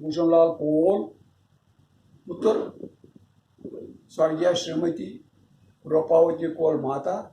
Bhushan Lal Kohl, Putra, Swargya Srimati Ropavati Kohl Mata,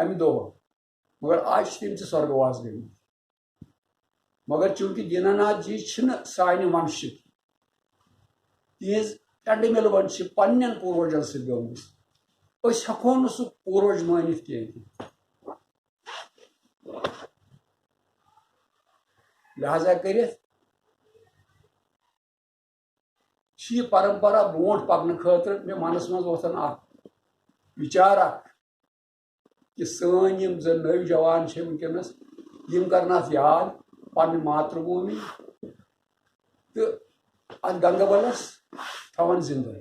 امہ دۄہ مگر آج تم تہ سرگواس گٔمٕتۍ مگر چونکہ دیٖناناتھ جی چھِنہٕ سانہِ ونشِک تہنٛز ٹنڈٕ مِلوَن چھِ پننٮ۪ن پوٗروجن سۭتۍ گٔمٕژ أسۍ ہٮ۪کو نہٕ سُہ پوٗروج مٲنِتھ کینٛہہ لہذا کٔرِتھ چھِ یہِ پرمپرا برونٛٹھ پکنہٕ خٲطرٕ مےٚ منس منٛز وۄتھان اکھ وِچار اکھ کہ سٲنۍ یِم زن نٔوۍ جوان چھِ وٕنکیٚنس یِم کرن اتھ یاد پننہِ ماترٕ بھوٗمہِ تہٕ اتھ گنگبلس تھاون زندٕ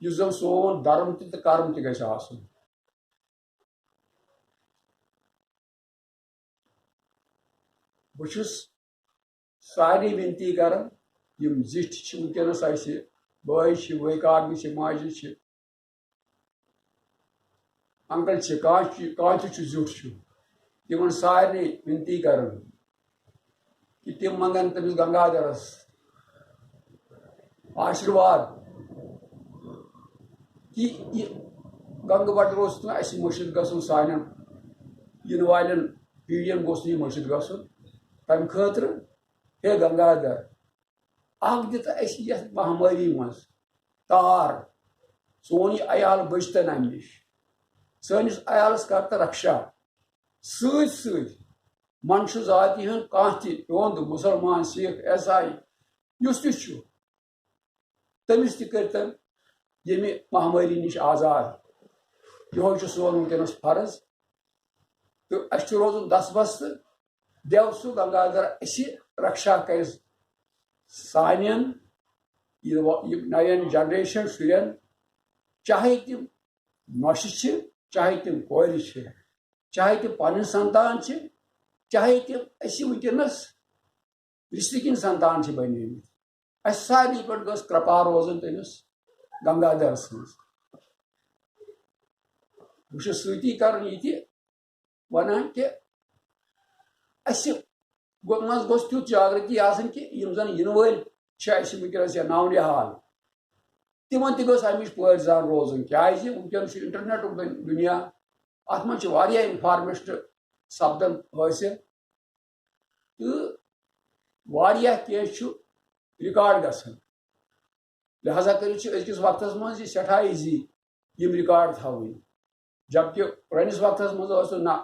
یُس زن سون دھرم تہِ تہٕ کرم تہِ گژھِ آسُن بہٕ چھُس سارنٕے وِنتی کران یِم زِٹھۍ چھِ وٕنکیٚنس اَسہِ بٲے چھِ وٲے چھِ ماجہِ چھِ انکل چھِ کانٛہہ تہِ چھُ زیُٹھ چھُ تِمن سارنٕے وِنتی کران کہ تِم منگن تٔمِس گنگادرس آشیرواد کہ یہِ گنگہٕ بٹ گوٚژھ نہٕ اَسہِ مٔشِد گژھُن سانٮ۪ن یِنہٕ والٮ۪ن پیٖڑین گوٚژھ نہٕ یہِ مٔشِد گژھُن تمہِ خٲطرٕ ہے گنگادر اکھ دِتھ اَسہِ یتھ مہامٲری منٛز تار سون یہِ عیال بٔچتن امہِ نِش سٲنِس عیالس کر تہٕ رکشا سۭتۍ سۭتۍ منشہٕ ذاتی ہُنٛد کانٛہہ تہِ ہیوٚنٛد مُسلمان سِکھ عیسائی یُس تہِ چھُ تٔمِس تہِ کٔرتن ییٚمہِ مہامٲری نِش آزاد یِہوے چھُ سون وٕنکیٚنس فرض تہٕ اَسہِ چھُ روزُن دسبس تہٕ دیو سُہ گنگادر اَسہِ رکشا کرِ سانٮ۪ن یِم نَوٮ۪ن جنریشن شُرٮ۪ن چاہے تِم نۄشہِ چھِ چاہے تِم کورِ چھِ چاہے تِم پنٕنۍ سنتان چھِ چاہے تِم اَسہِ وٕنکیٚنس رشتہٕ کِنۍ سنتان چھِ بنیمٕتۍ اَسہِ سارنٕے پٮ۪ٹھ گٔژھ کرپا روزٕنۍ تٔمِس گنگادرس منٛز بہٕ چھُس سۭتی کران یہِ تہِ ونان کہِ اَسہِ منٛز گوٚژھ تیُتھ جاگرتی آسٕنۍ کہِ یِم زن یِنہٕ وٲلۍ چھِ اَسہِ وٕنکیٚنس یا نونِحال تِمن تہِ گٔژھ امِچ پٲرۍ زان روزٕنۍ کیازِ وٕنکیٚن چھُ انٹرنیٹُک دُنیا اتھ منٛز چھِ واریاہ انفارمیشن سپدان حٲصِل تہٕ واریاہ کینٛہہ چھُ رِکاڈ گژھان لہذا کٔرِتھ چھِ أزکِس وقتس منٛز یہِ سٮ۪ٹھاہ ایٖزی یِم رِکاڈ تھاوٕنۍ جبکہِ پرٲنِس وقتس منٛز ٲس نہٕ نہ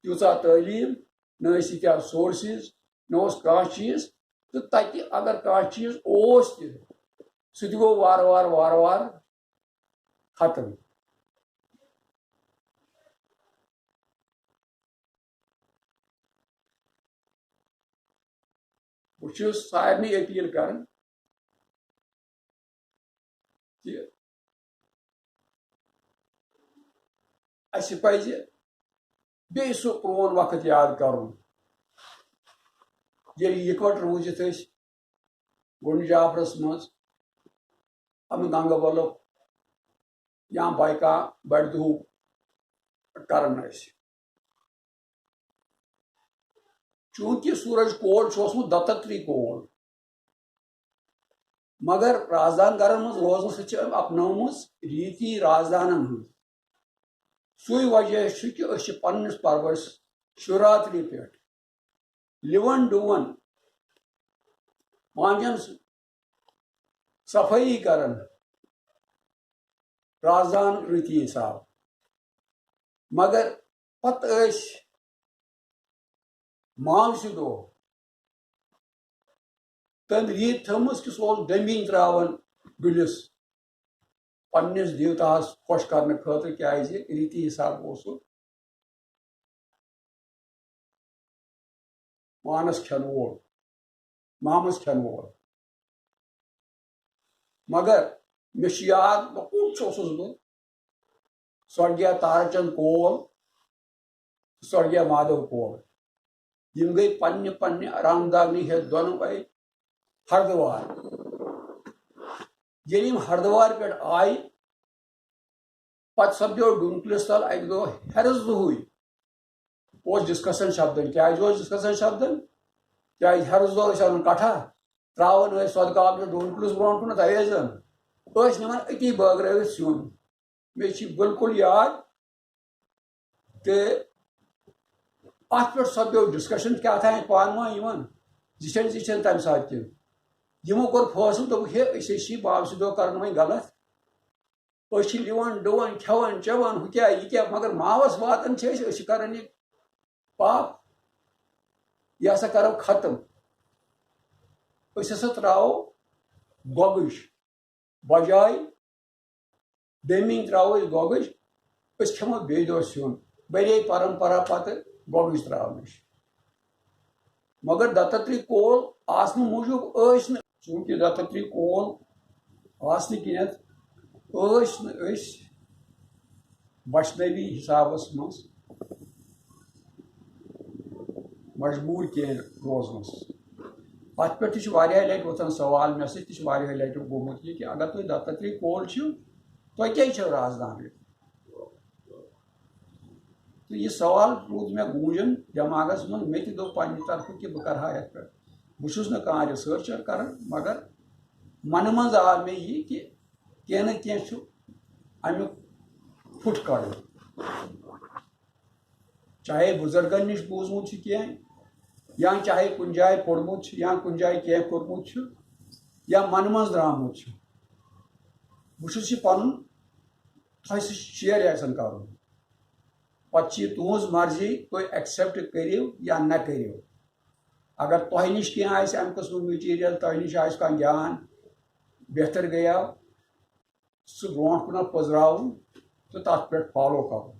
تیٖژاہ تعلیٖم نہ ٲسۍ ییٖتیٛاہ سورسِز نہ اوس کانٛہہ چیٖز تہٕ تتہِ اگر کانٛہہ چیٖز اوس تہِ سُہ تہِ گوٚو وارٕ وارٕ ختم بہٕ چھُس سارنٕے أپیٖل کران کہِ اَسہِ پزِ بیٚیہِ سُہ پرون وقت یاد کرُن ییٚلہِ یِکوَٹہٕ روٗزِتھ ٲسۍ گُنڈ جافرس منٛز امہِ گنگبلُک یا بیٚیہِ کانٛہہ بڑِ دۄہُک کران ٲسۍ چوٗنکہِ سورج کول چھُ اوسمُت دتتری کول مگر رازدان گرن منٛز روزنہٕ سۭتۍ چھِ أمۍ اپنٲومٕژ ریٖتی رازدانن ہٕنٛز سُے وجہ چھُ کہِ أسۍ چھِ پننِس پرورس شِوراتری پٮ۪ٹھ لِوان ڈوٗوان مانجن صفٲیی کران رازدان ریٖتی حساب مگر پتہٕ ٲسۍ مامسہِ دۄہ تٔمۍ ریٖت تھٲومٕژ کہِ سُہ اوس ڈمبِنۍ تراوان ڈُلِس پننِس دیوتاہس خۄش کرنہٕ خٲطرٕ کیازِ ریٖتی حساب اوس سُہ مامس کھٮ۪نہٕ وول مگر مےٚ چھُ یاد لۄکُٹ چھُ اوسُس بہٕ سورگیا تارا چند کول سورگیا مادو کول یِم گٔے پننہِ رام داگنہِ ہٮ۪تھ دۄنوَے ہردوار ییٚلہِ یِم ہردوار پٮ۪ٹھ آیہِ پتہٕ سپدیو ڈوٗنکلِس تل اکہِ دۄہ ہیرس دۄہٕے اوس ڈسکشن سپدان کیازِ اوس ڈسکشن سپدان کیازِ ہیرس دۄہ ٲسۍ انان کٹھا تراوان ٲسۍ سۄدٕ کاکڑِ ڈوٗنکلِس برونٛٹھ کُنتھ اویزن ٲسۍ نِوان أتی بٲگرٲوِتھ سیُن مےٚ چھِ بالکُل یاد کہ ات پہ سپدو ڈسکشن کیا تھا پان ون زن تمہ سات تمو کور فیصلہ دوپک ہے باوسدو کرن وی غلط لون ڈون کھیون چیون ہو کیا یہ کیا مگر ماوس واتن کران یہ پاپ یہ ہسا کرو ختم ہسا تراو گوگش بجائے دمین تراو گوگش کھمو بی دہ سیون بڑے پرمپرا پتہ گوگش تراونش مگر دتاتری کول آسن موجود چونکہ دتاتری کول آسن کنت وشنوی حسابس مز مجبور کی روزنس ات پہ لٹہ وتھان سوال مے سۭتۍ لٹہ گوٚمُت یہ کہ اگر تُہۍ دتاتری کول چھو تُہۍ کیٛازِ چھو رازدان تو یہ سوال روٗد مے گوٗنجن دٮ۪ماغس منٛز مےٚ تہِ دوٚپ پننہِ طرفہٕ کہ بہٕ کرٕ ہا یتھ پٮ۪ٹھ بہٕ چھُس نہٕ کانٛہہ رِسٲرچر کران مگر منہٕ منٛز آو مےٚ یہِ کہ کینٛہہ نہ کینٛہہ چھُ امیُک پھُٹ کڑُن چاہے بزرگن نش بوٗزمُت چھُ کینٛہہ یا چاہے کُنہِ جایہِ پوٚرمُت چھُ یا کُنہِ جایہِ کینٛہہ کوٚرمُت چھُ یا منہٕ منٛز درٛامُت چھُ بہٕ چھُس یہِ پنُن تۄہہِ سۭتۍ شیر یژھان کرُن پتہٕ چھِ یہِ تُہنٛز مرضی تُہۍ ایکسیپٹ کٔرِو یا نہ کٔرِو اگر تۄہہِ نِش کینٛہہ آسہِ امہِ قٕسمُک میٹیٖریل تۄہہِ نِش آسہِ کانٛہہ گیان بہتر گٔیو سُہ برونٛٹھ کُنتھ پٔزراوُن تہٕ تتھ پٮ۪ٹھ فالو کرُن